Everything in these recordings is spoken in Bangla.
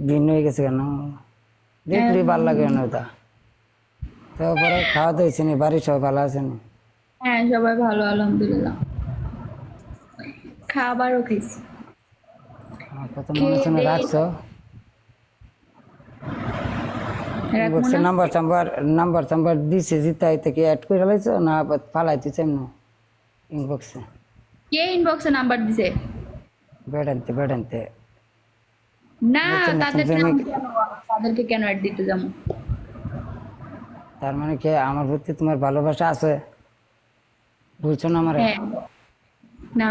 ভিন্ন হয়ে গেছে কেন দেখলি ভালো লাগে না ওটা। তারপরে খাওয়া তো হয়েছে নি, বাড়ির সবাই ভালো আছেন? হ্যাঁ সবাই ভালো আলহামদুলিল্লাহ। খাবারও খেয়েছি। কত মনে খেয়ে হচ্ছে না দিয়ে রাখছো? রাখবো ইনবক্সে না। নাম্বার চাম্বার দিছে জিতা থেকে অ্যাড করে লাইছো না পালাইতে চাই না ইনবক্সে? কে ইনবক্সে নাম্বার দিছে? বেড়ানতে না, নতুন নতুন তাদেরকে প্রেমিক। আমি কেন তাদেরকে কেন অ্যাড দিতে যাবো? তার মানে কি আমার প্রতি তোমার ভালোবাসা আছে? বুঝছো না আমারে? হ্যাঁ। না,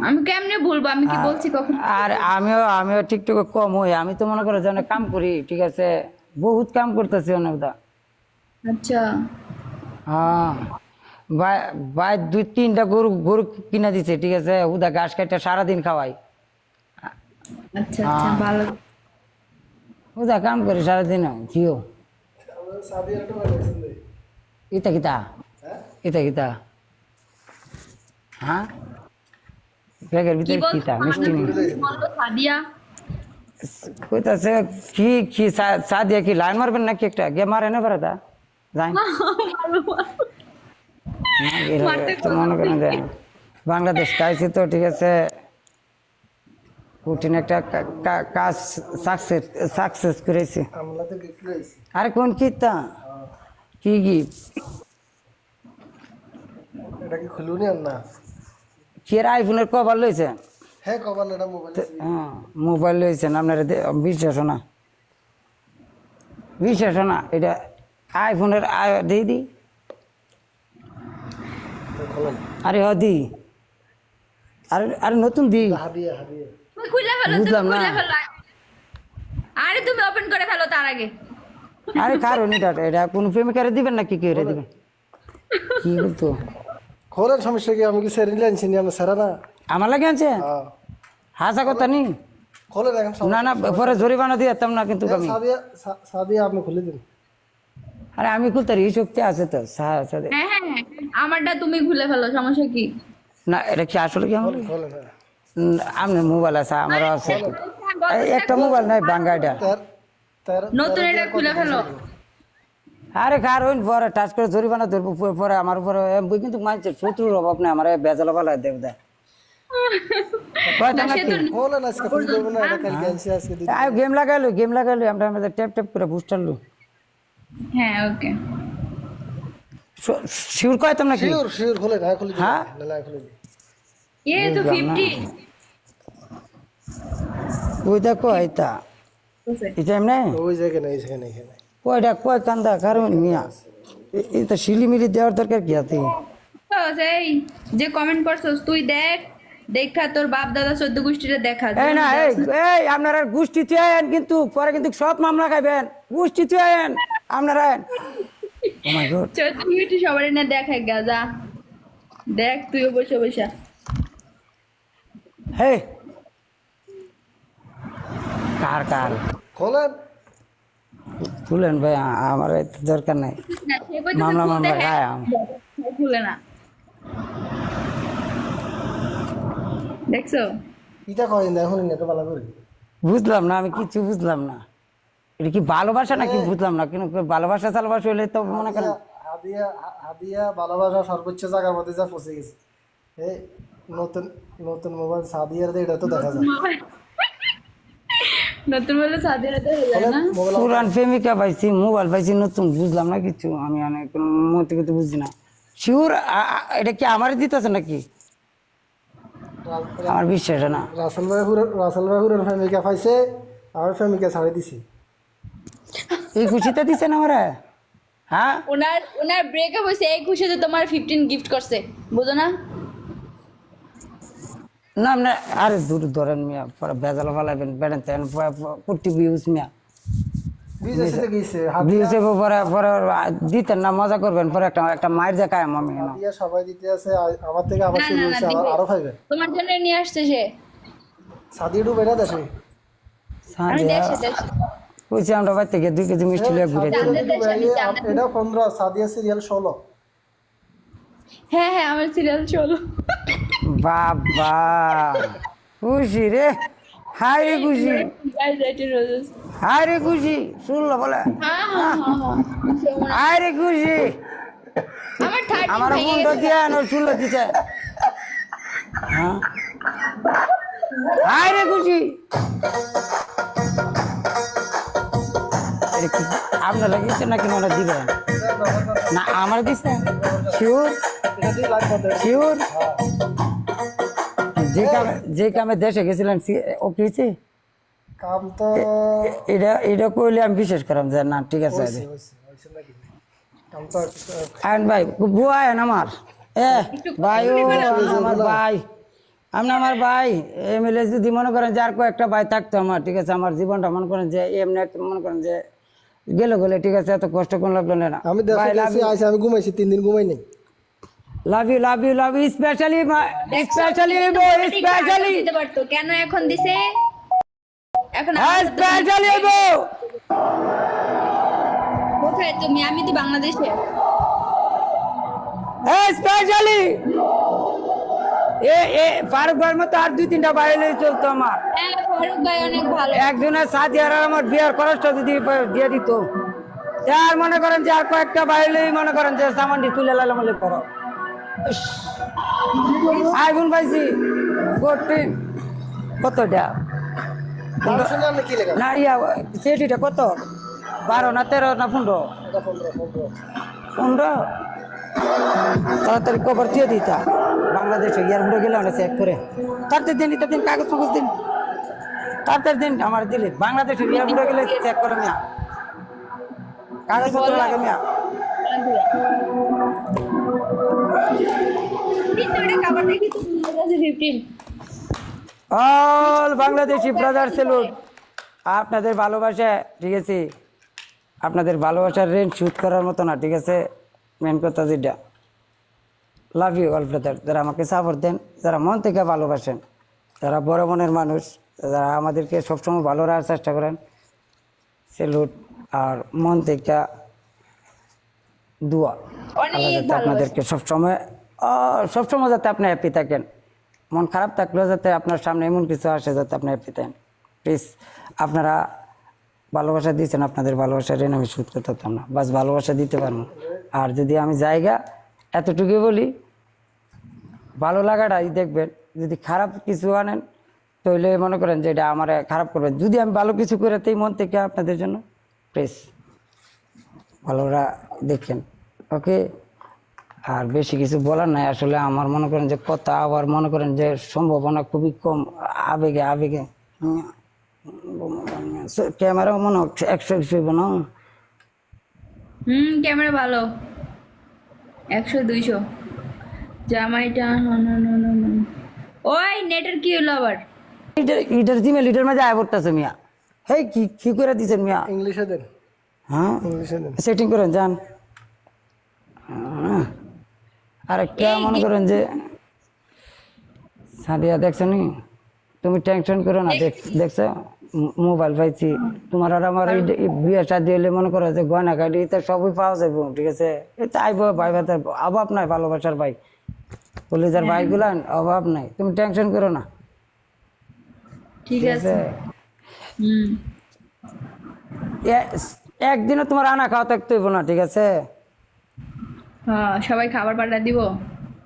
আমি কেমনে বলবো? আমি কি বলছি কখন? আর আমিও টিকটক কম হই, আমি তো মনে করো যে অনেক কাম করি, ঠিক আছে, বহুত কাম করতেছি অনেকটা। আচ্ছা হ্যাঁ, ভাই ভাই 2-3টা গরু গরু কিনা দিছে, ঠিক আছে, উদা ঘাস কাটটা সারাদিন খাওয়াই। আচ্ছা আচ্ছা, হ্যাঁ, ভালো। উদা কাম করি সারাদিন। কিও ইতা কিতা ইতা কিতা হ্যাঁ, ব্যাগের কি ভিতরে বল? কিতা মিষ্টি নেই? বললো সাদিয়া। কইতাছে কি কি চা দিয়ে কি লাইন মারবেন নাকি? একটা গে মারে না পারে তা যাই ভালো। না, এভাবে মারতে তো মনে করেন যে বাংলাদেশ চাইছি তো, ঠিক আছে, কঠিন একটা কাজ সাকসেস করেছি। আরে কোন কিতা কি গিফট? এটা কি খুলুনি আর না? কি এর আইফোনের কভার লইছে? হ্যাঁ কভার না, এটা মোবাইল। হ্যাঁ, মোবাইল লইছেন আপনারা? বিশ্বাস না এটা আইফোনের দিয়ে দি। খোলেন। আরে দি, আরে আরে নতুন দি। হাদিয়া হাদিয়া। তুমি খুলে ফেলো, বুঝলাম তুমি না। খুলে ফেলো। আরে তুমি ওপেন করে ফেলো তার আগে। আরে কারণ এটা কোন প্রেমিকারে দিবেন নাকি কি করে দিবেন? কি বলতো খোলেন, সমস্যা কি? আমি কি সেরে নিলেন চিনি? আমি সেরা না। আমার লাগে আছে হ্যাঁ হাসা কথা নি। খোলেন এখন। না না, পরে জরিমানা দিয়ে যেতাম না কিন্তু আমি। সাদিয়া সাদিয়া আপনি খুলে দিন। আরে আমি খুলতে এই শক্তি আছে তো হ্যাঁ হ্যাঁ হ্যাঁ, আমারটা তুমি খুলে ফেলো, সমস্যা কি? না, এটা কি আসলে কি আমার? খোলেন হ্যাঁ। আপনার মোবাইল আছে, আমারও আছে। এই একটা মোবাইল নাই বাঙ্গা এটা। নতুন এটা খুলে ফেলো। আরে কারণ পরে টাচ করে জরিমানা ধরবো, পরে আমার উপরে বই কিন্তু মানুষের শত্রুর অভাব নেই, আমার বেজাল পালা দেব দেয়। না, সে তো খোলেন, আজকে খুলে দেবেন না, এটা কালকে আনছি, আজকে দিন। গেম লাগাইলো আমরা ট্যাপ ট্যাপ করে বুস্টারলো। হ্যাঁ ওকে। শিওর কয়তাম নাকি? শিওর শিওর খোলেন, হ্যাঁ খুলে দিন। হ্যাঁ? না না খুলে দিন। এ তো বুঝলাম না। 50। ওই দেখো এইটা এটা এমনি ওই জায়গায় নেই, এখানে এখানে। কয়টা কয় কান্দা কারণ মিয়া এটা শিলিমিলি দেওয়ার দরকার কি আছে? এই যে কমেন্ট করছস তুই দেখ, দেখা তোর বাপ দাদা 14 গোষ্ঠীটা দেখা। এই না, এই এই আপনারা গোষ্ঠী চেয়েন কিন্তু পরে কিন্তু সব মামলা খাইবেন। গোষ্ঠী চেয়েন আপনারা। ও মাই গড, 14 গোষ্ঠী সবারই না দেখাই গাজা। দেখ তুইও বসে বসে। হে কার খোলেন। তুলেন ভাই, আমার এত দরকার নাই। না, সে কই তুমি মামলা খুলতে মামলা হ্যাঁ খায় খুলে না। দেখছো? ইটা করেন, এখন নেট ভালো করে। বুঝলাম না, আমি কিছু বুঝলাম না। এটা কি ভালোবাসা নাকি বুঝলাম না। কিন্তু ভালোবাসা হলে তো মনে করেন হাদিয়া হাদিয়া ভালোবাসা সর্বোচ্চ জায়গার মধ্যে যা পৌঁছে গেছে। এই নতুন নতুন মোবাইল সাদিয়ার এটা তো দেখা যায়। নতুন বলে সাদিয়ার তো হয়ে যায় না। মোবাইল পুরান প্রেমিকা পাইছি, মোবাইল পাইছি নতুন, বুঝলাম না কিছু। আমি অনেক মতে কিছু বুঝি না। শিওর এটা কি আমারই দিতেছে নাকি? আমার বিশ্বাস হয় না। রাসেল ভাইহুরের প্রেমিকা পাইছে, আমার প্রেমিকা ছাড়ি দিছি। এই খুশিতে দিচ্ছেন আমরা? হ্যাঁ, ওনার ব্রেকআপ হয়েছে, এই খুশিতে তোমার 15 গিফট করছে, বুঝো না? না না, আরে দূর ধরেন মিয়া, পরে বেজাল ফালাইবেন বেড়েন তেন কুর্তি বিউজ মিয়া বিদেশে গেছে বিউজ পরে পরে দিতেন না, মজা করবেন, পরে একটা মায়ের যে কায়াম আমি না। হাদিয়া সবাই দিতে আছে, আমার থেকে আবার না, শুরু না, হয়েছে, দিবে। আরো খাইবে। তোমার জন্য নিয়ে আসছে সে। সাদিয়া ডুবে না দেশে। আমি দেশে কইছি আমরা বাড়ি থেকে 2 কেজি মিষ্টি লিয়ে ঘুরে এটা 15, সাদিয়া সিরিয়াল 16। হ্যাঁ হ্যাঁ, আমার সিরিয়াল চলো। বাবা খুশি রে। হায় রে খুশি, Guys, write roses. হায় রে খুশি, শুনলো বলে হ্যাঁ। হায় রে খুশি, আমার 13 আমার ভেঙে ফোনটা গেছে। দিয়ে আনো, শুনলো দিছে। হ্যাঁ হায় রে খুশি, এটা কি আপনার লাগিয়েছে নাকি মনে দিবেন না? আমার দিচ্ছে শিওর, এটা দিয়ে লাইভ করতে হবে। শিওর। যে কামে দেশে গেছিলেন ও কি হয়েছে? কাম তো এটা কইলে আমি বিশেষ করাম যে না ঠিক আছে। হয়েছে নাকি? কাম তো আয়ন ভাই বুয়া আয়ন আমার ভাই ও আমার ভাই, আপনি আমার ভাই এমএলএ যদি মনে করেন যে আর কয়েকটা ভাই থাকতো আমার, ঠিক আছে, আমার জীবনটা মনে করেন যে এমনি মনে করেন যে গেলে গেলে, ঠিক আছে, এত কষ্ট কোন লাগলো না। আমি দেশে গেছি, আইসা আমি ঘুমাইছি 3 দিন ঘুমাই নাই। Love you love you love you specially specially specially দিতে পারতো, কেন এখন দিছে? এখন হ্যাঁ স্পেশালি কোথায় তুমি? আমি তো বাংলাদেশে। স্পেশালি এ ফারুক ভাইয়ের মতো আর 2-3টা বাইরে চলতো আমার। হ্যাঁ, ফারুক ভাই অনেক ভালো। একজনের সাথে আর আমার বিয়ার খরচটা যদি দিয়ে দিত, আর মনে করেন যে আর কয়েকটা বাইরেই মনে করেন যে সামানটি তুলে লালে মলে করো। আইফোন পাইছি 14 কতটা গান শুনে আপনি কি লেখা? না ইয়া সেটিটা কত 12 না 13 না 15 এটা 15 15 তাড়াতাড়ি কভার দিয়ে দিতা বাংলাদেশে এয়ারপোর্টে গেলে অনেক চেক করে তাড়াতাড়ি দিন এটা দিন কাগজ ফাগজ দিন তাড়াতাড়ি দিন আমার দিলে বাংলাদেশে এয়ারপোর্টে গেলে চেক করে মিয়া কাগজপত্র লাগে মিয়া ভিতরে খাবার দেখি তো 15। অল বাংলাদেশি ব্রাদার সেলুট, আপনাদের ভালোবাসা, ঠিক আছে, আপনাদের ভালোবাসার রেন্ট শুট করার মতো না, ঠিক আছে, মেন কথা যেটা। লাভ ইউ অল ব্রাদার, যারা আমাকে সাপোর্ট দেন, যারা মন থেকে ভালোবাসেন, যারা বড় মনের মানুষ, যারা আমাদেরকে সবসময় ভালো রাখার চেষ্টা করেন, সেলুট। আর মন থেকে দোয়া আল্লাহ যাতে আপনাদেরকে সবসময় যাতে আপনি হ্যাপি থাকেন, মন খারাপ থাকলেও যাতে আপনার সামনে এমন কিছু আসে যাতে আপনি হ্যাপি থাকেন। প্লিজ আপনারা ভালোবাসা দিয়েছেন, আপনাদের ভালোবাসার ঋণ আমি শোধ করতে পারতাম না, বাস ভালোবাসা দিতে পারবো। আর যদি আমি জায়গা এতটুকুই বলি, ভালো লাগাটাই দেখবেন, যদি খারাপ কিছু আনেন তাহলে মনে করেন যে এটা আমার খারাপ করবেন, যদি আমি ভালো কিছু করে তাই মন থেকে আপনাদের জন্য প্লিজ ভালোরা দেখেন, ওকে। আর বেশি কিছু বলার নাই আসলে, আমার মনে করেন যে কথা আবার মনে করেন যে সম্ভাবনা খুবই কম, আবেগে আবেগে ক্যামেরা মনে হচ্ছে 100 না। ক্যামেরা ভালো 100-200 জামাইটা ওই নেটের কি হলো আবার? ইটার জিমেল ইটার মাঝে আয় পড়তেছে মিয়া, হেই কি করে দিচ্ছেন মিয়া? ইংলিশে দেন, হ্যাঁ ইংলিশে দেন। সেটিং করেন যান। আরেকটা মনে করেন যে সাদিয়া দেখছো নি, তুমি টেনশন করো না, দেখছো মোবাইল পাইছি তোমার আর আমার, এই বিয়ে শাদী হলে মনে করো যে গয়না কাটি তো সবই পাওয়া যাবে, ঠিক আছে, এটা আইব ভাই ভাতার অভাব নাই, ভালোবাসার ভাই কলিজার ভাই গুলান অভাব নাই, তুমি টেনশন করো না, ঠিক আছে। একদিনও তোমার আনা খাওয়া থাকতে হইব না, ঠিক আছে, হ্যাঁ, সবাই খাবার পাঠা দিব।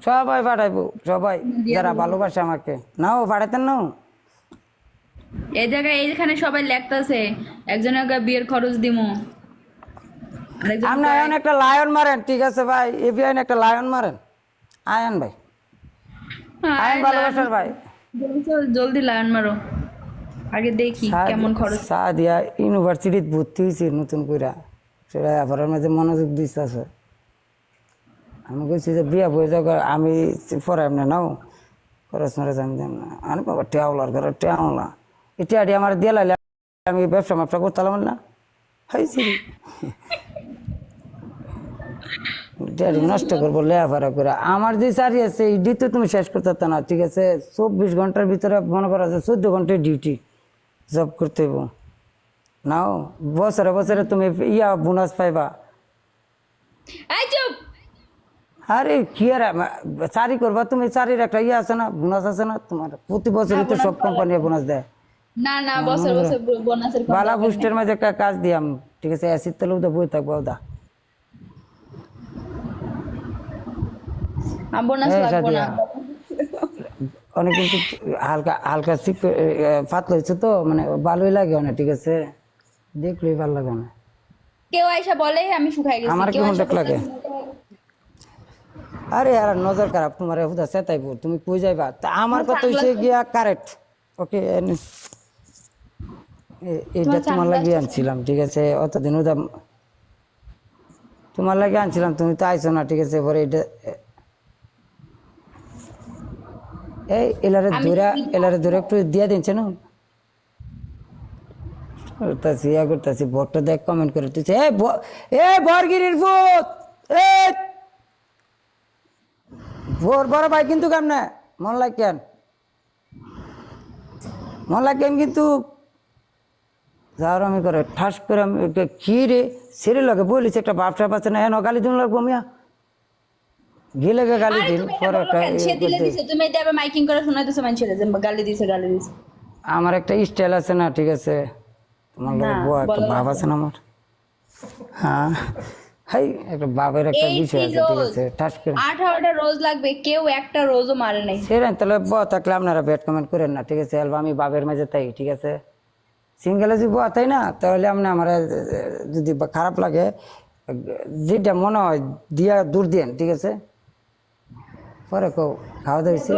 সবাই পাঠাইবো, সবাই যারা ভালোবাসে আমাকে, নাও পাঠাতেন নাও। এই জায়গায় এইখানে সবাই লেখতেছে একজনের বিয়ের খরচ দিমু, আরেকজন আপনি আয়ন একটা লায়ন মারেন, ঠিক আছে ভাই, এবিআইন একটা লায়ন মারেন, আয়ন ভাই, আয়ন ভালোবাসার ভাই। জলদি লাইন মারো, আগে দেখি কেমন খরচ। সাদিয়া ইউনিভার্সিটিত ভর্তি হয়েছে নতুন করে, সেটা এবারের মাঝে মনোযোগ দিচ্ছে। আমি বলছি যে বিয়া বয়ে যাও, আমি পরে এমনি নাও খরচ মরচ আমি দেন না, আরে বাবা টেওলার ঘরে টেওলা, এটা আটি আমার দিয়ে লাইলে আমি ব্যবসা ম্যাবসা করতাম না, হয়েছি নষ্ট করবো লেখাপড়া করে, আমার যে চাকরি আছে এই ডিউটি তুমি শেষ করতে পারতো না, ঠিক আছে, 24 ঘন্টার ভিতরে মনে করা যায় 14 ঘন্টায় ডিউটি জব করতে হইব, নাও বছরে বছরে তুমি বোনাস পাইবা। এই চুপ, আরে কি আর চাকরি করবা তুমি, চাকরির একটা আছে না, বোনাস আছে না তোমার, প্রতি বছরই তো সব কোম্পানি বোনাস দেয়, না না, বছর বছর বোনাসের কোনো বালা দরকার নেই। বুস্টের মাঝে একটা কাজ দিয়াম, ঠিক আছে? অ্যাসিড তেলে উদা বই থাকবো উদা। বোনাস এই লাগবো না। সাদিয়া, অনেক কিন্তু হালকা হালকা পাতলা হয়েছে তো, মানে ভালোই লাগে অনেক, ঠিক আছে? দেখলেই ভালো লাগে না। কেউ আইসা বলে আমি শুকাই গেছি, আমার কেউ কেমন আইসা দেখ লাগে? আরে আর নজর খারাপ তোমার, হুদা চেতাইবো, তুমি কই যাইবা? তা আমার কথা হইছে গিয়া কারেক্ট। ওকে, এইটা তোমার লাগে আনছিলাম, ঠিক আছে? অতদিন উদা তোমার লাগে আনছিলাম, তুমি তো আইছো না, ঠিক আছে? পরে এটা এই এলারে ধরে একটু দিয়া দিনছে না, করতেছি ইয়া করতেছি। ভোটটা দেখ, কমেন্ট করে তুই এ বরগিরির ভূত, এ ভোর বড় ভাই কিন্তু কেমন মন লাগেন, মন লাগেন কিন্তু যাওয়ার আমি করে ঠাস করে আমি কি রে সেরে লাগে বলিস একটা বাপটা পাচ্ছে না, এন গালি দিন লাগবো মিয়া, গেলে গালি আরে দিন তুমি এটা পরে বলো একটা কেন? সে দিলে দিছে, তুমি এটা আবার মাইকিং করে শোনাইতেছো মানুষের যে গালি দিছে গালি দিছে। আমার একটা স্টাইল আছে না, ঠিক আছে? তোমার লোক না, একটা বলো না ভাব তো। আছে না আমার, হ্যাঁ হাই একটা বাবের একটা বিষয় আছে, ঠিক আছে? ঠাস করে 18টা রোজ লাগবে, কেউ একটা রোজও মারে নাই। সেরেন তাহলে থাকলে আপনারা ব্যাড কমেন্ট করেন না, ঠিক আছে? অ্যালবাম আমি বাবের মাঝে তাই, ঠিক আছে? সিঙ্গেলে যদি তাই না, তাহলে আপনি আমার যদি খারাপ লাগে যেটা মনে হয় দিয়া দূর দিন, ঠিক আছে? পরে কো খাওয়া দাওয়া হয়েছে?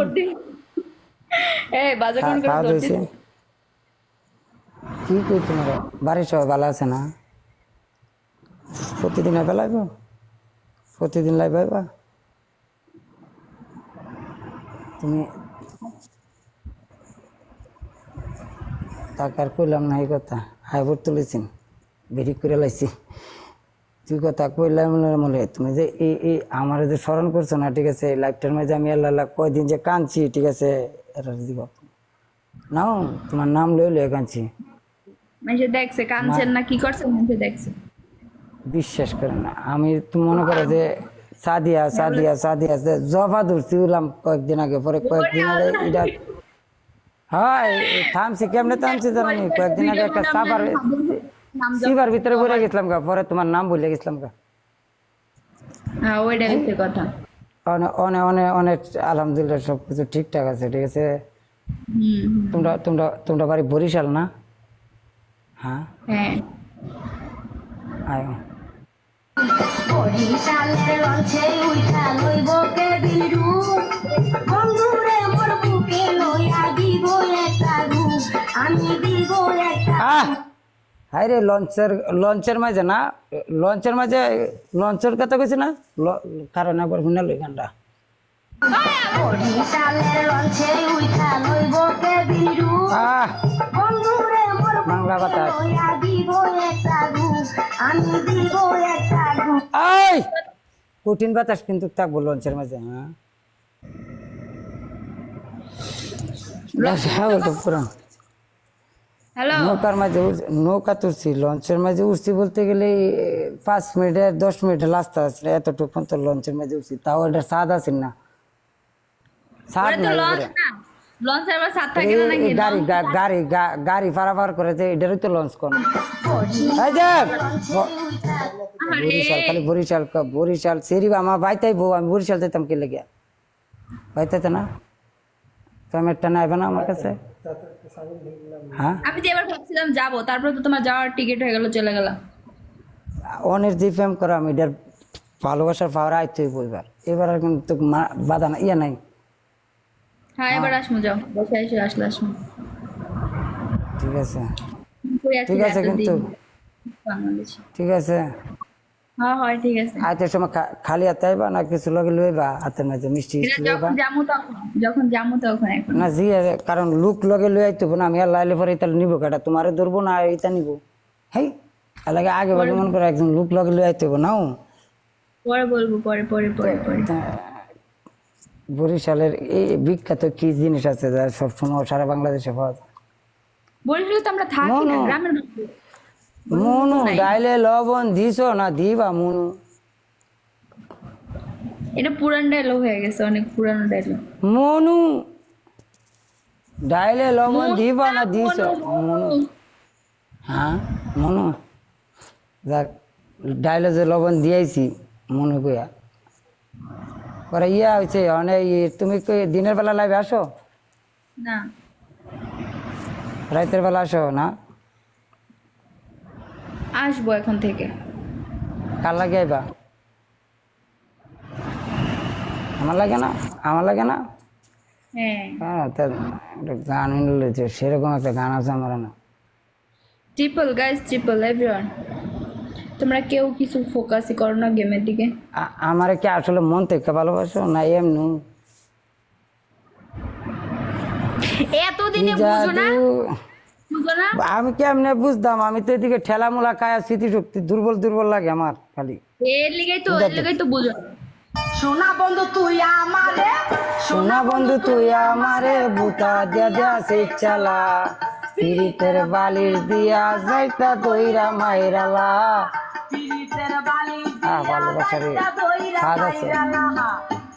এই বাজে কোন করে খাওয়া দাওয়া ধরছিস? হয়েছে? কি কই তোমার বাড়ির সবাই ভালো আছে না? প্রতিদিন আইবা লাইব, প্রতিদিন লাইব আইবা তুমি? তাকে আর কইলাম না এই কথা, হাইবোর তুলেছেন বেরিক করে লাইছি। তুই কথা কইলাম মনে, তুমি যে এই আমার যে স্মরণ করছো না, ঠিক আছে? লাইফটার মাঝে আমি আল্লাহ কয়দিন যে কাঁদছি, ঠিক আছে? এটা দিব নাও, তোমার নাম লই লই কাঁদছি। মানুষে দেখছে কানছেন না কি করছেন, মানুষে দেখছে। বিশ্বাস করে না, আমি তুমি মনে করো যে সাদিয়া সাদিয়া সাদিয়া জফা ধরছি উলাম কয়েকদিন আগে, পরে কয়েকদিন আগে এটা হয় থামছি, কেমনে থামছি জানো নি? কয়েকদিন আগে একটা সাবার সিবার ভিতরে পড়ে গেছিলাম গা, পরে তোমার নাম ভুলে গেছিলাম গা। হ্যাঁ, ওইটা হচ্ছে কথা। অনেক অনেক অনেক অনেক আলহামদুলিল্লাহ সব কিছু ঠিকঠাক আছে, ঠিক আছে? হুম। তোমরা তোমরা তোমরা বাড়ি বরিশাল না? হ্যাঁ, হ্যাঁ, আয়ো। বরিশালের লঞ্চে উইঠা লইব কেবিরু, বন্ধুরে মোর বুকে লইয়া দিব একটা রূপ, আমি দিব একটা হাই রে লঞ্চের মাঝে না, লঞ্চের মাঝে লঞ্চের কথা কইছি না, কারণ একবার শুনে লই গানটা। বরিশালের লঞ্চে উইঠা লইব কেবিরু, বন্ধুরে মোর বাংলা বুকে কথা লইয়া দিব একটা রূপ, আমি দিব একটা রূপ। আই কঠিন বাতাস কিন্তু থাকবো লঞ্চের মাঝে, হ্যাঁ? হ্যাঁ ওটা পুরান হ্যালো। নৌকার মাঝে নৌকা তুলছি, লঞ্চের মাঝে উঠছি বলতে গেলে 5 মিনিটে 10 মিনিটে লাস্ট আছে, এতটুকু তো লঞ্চের মাঝে উঠছি, তাও এটা স্বাদ আছে না, স্বাদ ওটা তো নাই লঞ্চ উপরে। না, লঞ্চের আবার সাত থাকে না নাকি? গাড়ি গাড়ি গাড়ি পারাপার করে যে এটারই তো লঞ্চ কোন। এই যে বরিশাল, খালি বরিশাল বরিশাল সেরি আমার বাইতাই বউ, আমি বরিশাল যেতাম কে লেগে বাইতাতে না, পেমেন্টটা নেবে না আমার কাছে, হ্যাঁ? আমি যে এবার ভাবছিলাম যাবো, তারপরে তো তোমার যাওয়ার টিকিট হয়ে গেল, চলে গেল। অনেক যে প্রেম করা আমি এটার ভালোবাসার পাওয়ার আইতে বইবার, এবার আর কিন্তু বাধা না ইয়ে নাই, হ্যাঁ, এবার আসমু, যাও বসে এসে আসলে আসমু। ঠিক আছে? কই আছি ঠিক আছে এতদিন কিন্তু, বাংলাদেশে। ঠিক আছে? হ্যাঁ হয়, ঠিক আছে। আইতের সময় খালি হাতে আইবা না কিছু লগে লইবা, হাতের মাঝে মিষ্টি এটা মিষ্টি লইবা? যখন যামু তখন, যখন যামু তখন এখন। না জি, কারণ লুক লগে লই আইতে হবে না, আমি আর লাইলে পরে তাহলে নিবো কাটা, তোমারে ধরবো না এটা নিবো, হেই এলাকা আগে ভাগে মনে করে একজন লুক লগে লই আইতে হবে নাও। পরে বলবো, পরে পরে পরে পরে। বরিশালের এই বিখ্যাত কি জিনিস আছে যা সবসময় সারা বাংলাদেশে পাওয়া যায়? বলছিল তো আমরা থাকি না মনো। গ্রামের মধ্যে। মনু ডাইলে লবণ দিছো না দিবা মনু? এটা পুরান ডায়লগ হয়ে গেছে, অনেক পুরানো ডায়লগ। মনু ডাইলে লবণ দিবা না দিছ মনু হ্যাঁ মনু যাক ডাইলে যে লবণ দিয়েছি মনু কইয়া পরে ইয়া হয়েছে অনেক তুমি দিনের বেলা লাইভে আসো না রাতের বেলা আসো না আসবো এখন থেকে। কার লাগে আইবা আমার লাগে না হ্যাঁ হ্যাঁ তা একটা গান মিলেছে সেরকম একটা গান আছে আমার না ট্রিপল গাইস, ট্রিপল এভরিওয়ান, তোমরা কেউ কিছু ফোকাসই করো না গেমের দিকে। আমারে কি আসলে মন থেকে ভালোবাসো না এমনি এতদিনে কি বুঝো না, জাদু? বুঝো না? আমি কেমনে বুঝতাম আমি তো এদিকে ঠেলামুলা খায়া স্মৃতিশক্তি দুর্বল লাগে আমার খালি এর লিগেই তো বুঝো না। সোনা বন্ধু তুই আমারে সোনা বন্ধু তুই আমারে বুতা দিয়া সেই চালা পিরিতের বালির দিয়া যাইতা দইরা মাইরালা পিরিতের বালি ভালোবাসা রে স্বাদ আছে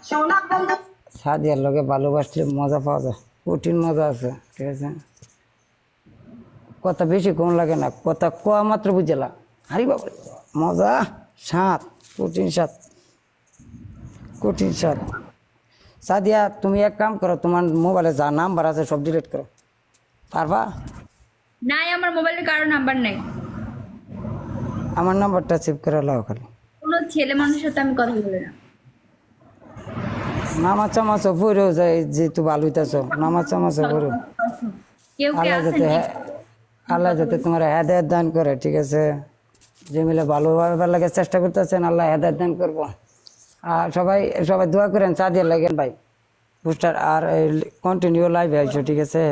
সোনা বন্ধু সাদিয়ার লগে ভালোবাসলে মজা পাওয়া যায় কঠিন মজা আছে ঠিক আছে কথা বেশি কম লাগে না কথা কোয়া মাত্র বুঝেলা হারি বাবা মজা স্বাদ কঠিন স্বাদ সাদিয়া তুমি এক কাম করো তোমার মোবাইলে যা নাম্বার আছে সব ডিলিট করো পারবা নাই, আমার মোবাইলের কারো নাম্বার নেই, আমার নাম্বারটা সেভ করে লাও খালি কোনো ছেলে মানুষের সাথে আমি কথা বলি না। নামাজ চামাজ পড়েও যায় যেহেতু ভালো হইতেছ নামাজ চামাজ পড়েও কেউ কে আল্লাহ আছেন যাতে আল্লাহ যাতে তোমার হেদায়ত দান করে ঠিক আছে যে মিলে ভালোভাবে লাগে চেষ্টা করতেছেন আল্লাহ হেদায়ত দান করবো আর সবাই দোয়া করেন সাদিয়া লাগেন ভাই বুস্টার আর কন্টিনিউ লাইভে আইসো ঠিক আছে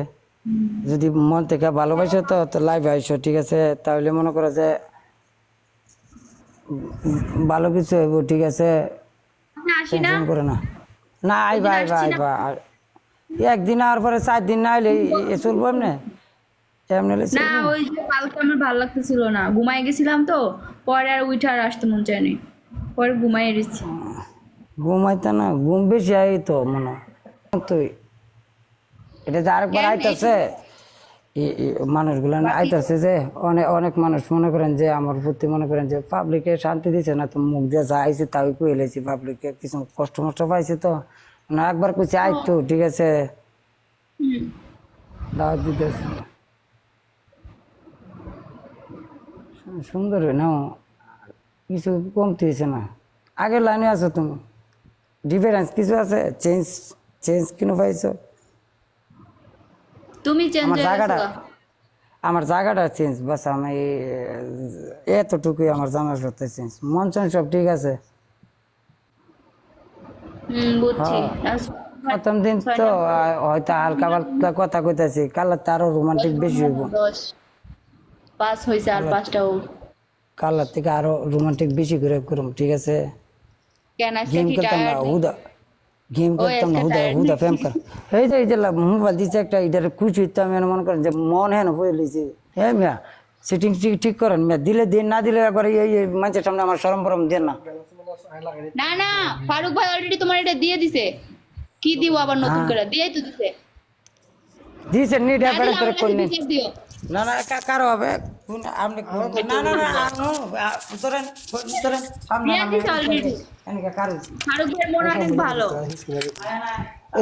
যদি মন থেকে ভালোবাসো তো লাইভে আইসো ঠিক আছে তাহলে মনে করো যে ভালো কিছু হইব ঠিক আছে আমি আসি না, টেনশন করে না না আইবা আর একদিন আর পরে 4 দিন না আইলে চলবো এমনি হলে না ওই যে কালকে আমার ভালো লাগতেছিল না, ঘুমাই গেছিলাম তো, পরে আর উঠে আর আসতে মন চায়নি, পরে ঘুমাই এসেছি। ঘুমাইতে না ঘুম বেশি আই তো মনে হয়। তুই এটা যে আরেকবার আইতাছে মানুষগুলো আইতাছে যে অনেক মানুষ মনে করেন যে আমার প্রতি মনে করেন যে পাবলিকে শান্তি দিছে না তো মুখ দিয়ে যা আইছে তাই কই এলেছি পাবলিকে কিছু কষ্ট মষ্ট পাইছে তো না একবার কইছে আইতো ঠিক আছে দাওয়াত দিতেছে সুন্দর না কিছু কমতি হয়েছে না আগের লাইনে আছো তুমি ডিফারেন্স কিছু আছে চেঞ্জ কিনো পাইছো তুমি চেঞ্জ আমার হয়ে জায়গাটা গেছো। আমার জায়গাটা চেঞ্জ বাস আমি এতটুকুই আমার জানার সাথে চেঞ্জ মন চন সব ঠিক আছে বুঝছি। প্রথম দিন তো হয়তো হালকা পাল্টা কথা কইতাছি কালার তারও রোমান্টিক বেশি হইব 5 হয়েছে আর 5টাও কালার থেকে আরো রোমান্টিক বেশি করে করুম ঠিক আছে কেন আজকে গেম কি করতাম না টায়ার্ড? গেম করতাম না হুদা ফেম কর এই যে মোবাইল দিচ্ছে একটা এটার খুশি হইতো আমি মনে করেন যে মন হ্যাঁ বলে লিছি হ্যাঁ মিয়া সেটিং ঠিক করেন মিয়া দিলে দিন না দিলে একবার এই মানুষের সামনে আমার সরম বরম দেন না না না, ফারুক ভাই অলরেডি তোমার এটা দিয়ে দিছে, কি দিব আবার নতুন করে দিয়েই তো দিছে। দিছে নিট না একবারে দিলে তোর আমার কাছে করনি বিচার দিও। না কারো হবে আপনি তোরেন সামনে দিয়ে দিছে অলরেডি। এনেকে কারো ফারুক ভাইয়ের মন অনেক ভালো।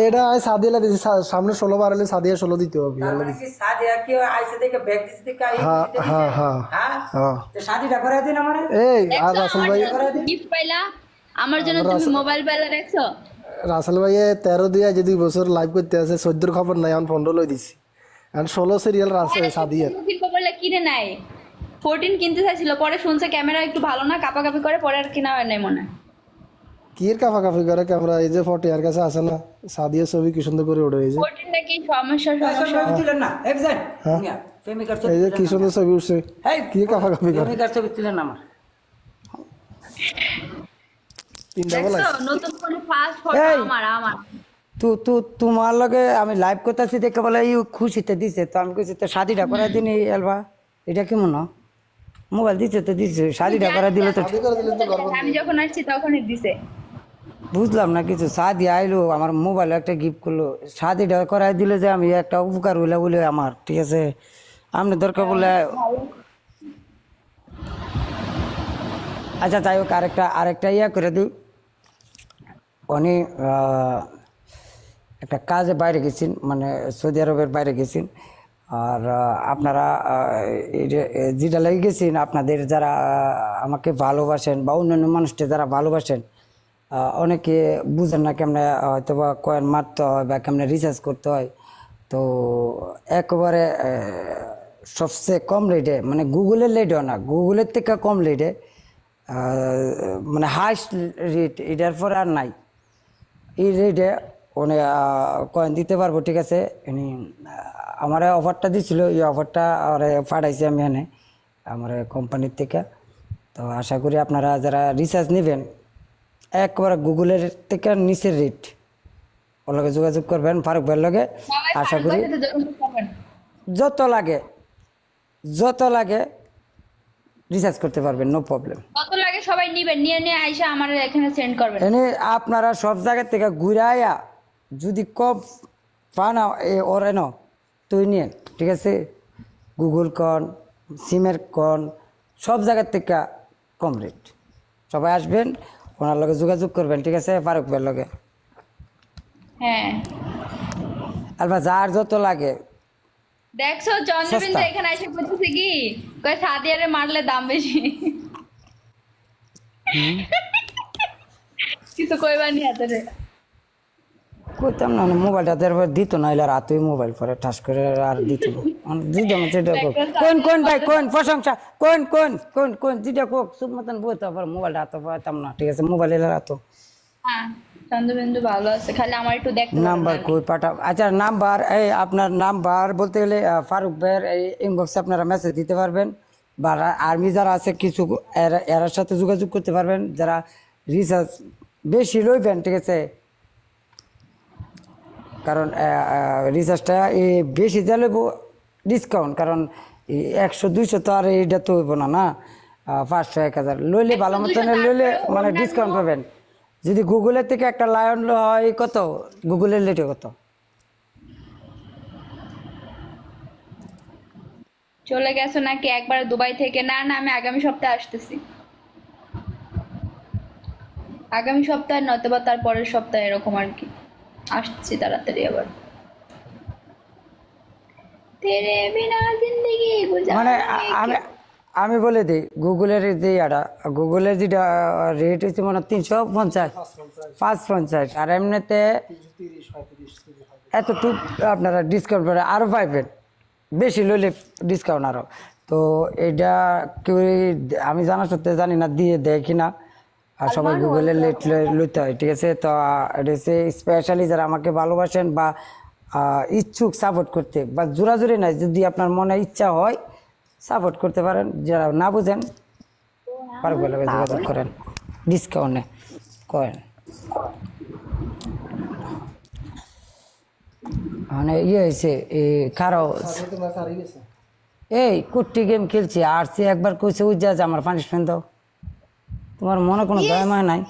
এটা আমি সাদিয়া দিছি সামনে 16 বার হলে সাদিয়া 16 দিতে হবে সাদিয়া কি আইছে দেখে ব্যাগ দিছে দেখে হ্যাঁ তো শাদিটা করে দিন আমারে এই আর দেখছো, রাসেল আমার ভাই জন্য gift পাইলা, আমার জন্য তুমি মোবাইল পাইলা, দেখছো? রাসেল ভাই 13 দিয়ে যে 2 বছর লাইভ করতে আছে 14 খবর নাই এখন 15 লই দিছি এখন 16 সিরিয়াল রাসেল সাদিয়া কিনবো বললে কিনে নাই, 14 কিনতে চাইছিল, পরে শুনছে ক্যামেরা একটু ভালো না, কাপাকাপি করে, পরে আর কিনা হয় নাই মনে হয়। কি এর কাফাকাফি করে ক্যামেরা এই যে ফটো এর কাছে আছে না সাদিয়া ছবি কি সুন্দর করে ওঠে এই যে 14 টা কি সমস্যা দিলেন না এক্সাক্ট প্রেমিকার ছবি এই যে কি সুন্দর ছবি উঠছে কি কাফাকাফি করে প্রেমিকার ছবি দিলেন না আমার 3 ডাবল দেখছো, নতুন কোন ফার্স্ট ফটো এই! আমার তোমার লগে আমি লাইভ করতেছি দেখে বলে এই খুশিতে দিছে তো আমি কইছি তো শাদিটা করে দিন এলবা এটা কেমন মোবাইল দিছে তো দিছে শাদিটা করে দিলে তো আমি যখন আসছি তখনই দিছে। বুঝলাম না কিছু। সাদি আইলো আমার মোবাইলে একটা গিফট করলো, সাদিটা করাই দিলে যে আমি একটা উপকার হইলে বলে আমার, ঠিক আছে? আপনি দরকার বলে আচ্ছা যাই হোক, আরেকটা ইয়া করে দিই। উনি একটা কাজে বাইরে গেছেন, মানে সৌদি আরবের বাইরে গেছেন। আর আপনারা যেটা লেগে গেছেন, আপনাদের যারা আমাকে ভালোবাসেন বা অন্যান্য মানুষকে যারা ভালোবাসেন, অনেকে বুঝেন না কেমনে হয়তো বা কয়েন মারতে হয় বা কেমনে রিচার্জ করতে হয়। তো একেবারে সবচেয়ে কম রেটে, মানে গুগলের রেটও না, গুগলের থেকে কম রেটে, মানে হাইস্ট রেট, এটার পর আর নাই। এই রেটে উনি কয়েন দিতে পারবো, ঠিক আছে? উনি আমার অফারটা দিছিল, এই অফারটা পাঠাইছি আমি এনে আমার কোম্পানির থেকে। তো আশা করি আপনারা যারা রিচার্জ নেবেন একবারে গুগলের থেকে নিচের রেট, ওর লগে যোগাযোগ করবেন, ফারুক ভাইয়ের লগে। সবাই আশা ফারুক করি ভাইয়ের সাথে যোগাযোগ করবেন। যত লাগে রিচার্জ করতে পারবেন, নো প্রবলেম। কত লাগে সবাই নিবেন, নিয়ে নিয়ে আইসা আমার এখানে সেন্ড করবেন। এনে আপনারা সব জায়গা থেকে ঘুরাইয়া যদি কম পান ওর এনো তুই নিয়ে, ঠিক আছে? গুগল কন, সিমের কন, সব জায়গার থেকে কম রেট। সবাই আসবেন, ওনার লগে যোগাযোগ করবেন, ঠিক আছে? ফারুক ভাইয়ের লগে। হ্যাঁ, আলবা যার যত লাগে দেখছো চন্দ্রবিন্দু সস্তা। এখানে এসে বলতেছে কি, কয় সাদিয়ারে মারলে দাম বেশি। কিছু কইবানি হাতে রে। করতাম না, মোবাইলটা দেওয়ার দিত না, এলে রাতই মোবাইল পরে ঠাস করে আর দিত না। দিতাম যেটা কোক, কোন ভাই কোন প্রশংসা, কোন যেটা কোক চুপ মতন বলতে পার, মোবাইলটা হাতে পাইতাম না, ঠিক আছে? মোবাইল এলে রাত হ্যাঁ, চন্দ্রবিন্দু ভালো আছে, খালি আমার একটু দেখতে নাম্বার কই পাঠাও। আচ্ছা নাম্বার, এই আপনার নাম্বার বলতে গেলে ফারুক ভাইয়ের এই ইনবক্সে আপনারা মেসেজ দিতে পারবেন, বা আর্মি যারা আছে কিছু এর সাথে যোগাযোগ করতে পারবেন, যারা রিচার্জ বেশি লইবেন, ঠিক আছে? কারণ রিচার্জটা বেশি যা লইব ডিসকাউন্ট, কারণ 100-200 তো আর এইটা তো হইব না, না 500-1000 লইলে ভালো মতন লইলে মানে ডিসকাউন্ট পাবেন। যদি গুগলের থেকে একটা লায়ন হয় কত, গুগলের লেটে কত? চলে গেছো নাকি একবার দুবাই থেকে? না না, আমি আগামী সপ্তাহে আসতেছি, আগামী সপ্তাহে নয়তো বা তার পরের সপ্তাহে, এরকম আর কি আসতেছি তাড়াতাড়ি আবার। তেরে বিনা জিন্দেগি মানে গুজারনে আমি আমি বলে দিই, গুগলের যে গুগলের যেটা রেট হচ্ছে মানে 350, 550, আর এমনিতে 30, 35, 30। এতটুক আপনারা ডিসকাউন্ট পাবেন, আরও পাইবেন বেশি লইলে ডিসকাউন্ট আরও। তো এইটা কেউ আমি জানা সত্যি জানি না দিয়ে দেয় কিনা, আর সবাই গুগলের লেট লইতে হয়, ঠিক আছে? তো এটা হচ্ছে স্পেশালি যারা আমাকে ভালোবাসেন বা ইচ্ছুক সাপোর্ট করতে, বা জোরাজুরি নাই, যদি আপনার মনে ইচ্ছা হয় সাপোর্ট করতে পারেন। যারা না বুঝেন ফারুক ভাইয়ের লগে যোগাযোগ করেন, ডিসকাউন্টে করেন। মানে ইয়ে হয়েছে এই কারো সাথে ম্যাচ হারিয়ে গেছে। এই কুট্টি গেম খেলছি, আসছি একবার কইছে উজ্জা যে আমার পানিশমেন্ট দাও। তোমার মনে কোনো দয়া মায়া নাই?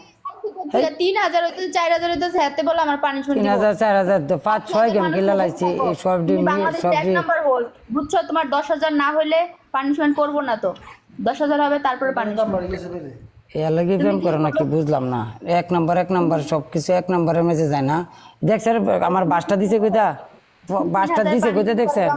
3000 হইতে 4000 হইতে হাতে বলে আমার পানিশমেন্ট 3000 4000 5-6 গেম খেলা লাগছি, এই সব ডিম সব এক নাম্বার হোল, বুঝছো? তোমার 10000 না হইলে পানিশমেন্ট করবো না, তো 10000 হবে তারপরে পানিশমেন্ট। বাড়ি গেছে বেরে। এর লাগে গেম করো নাকি বুঝলাম না। এক নাম্বার সব কিছু এক নম্বরের মেঝে যায় না। দেখছেন আমার বাসটা দিছে কইতা, বাসটা দিছে কইতা দেখছেন?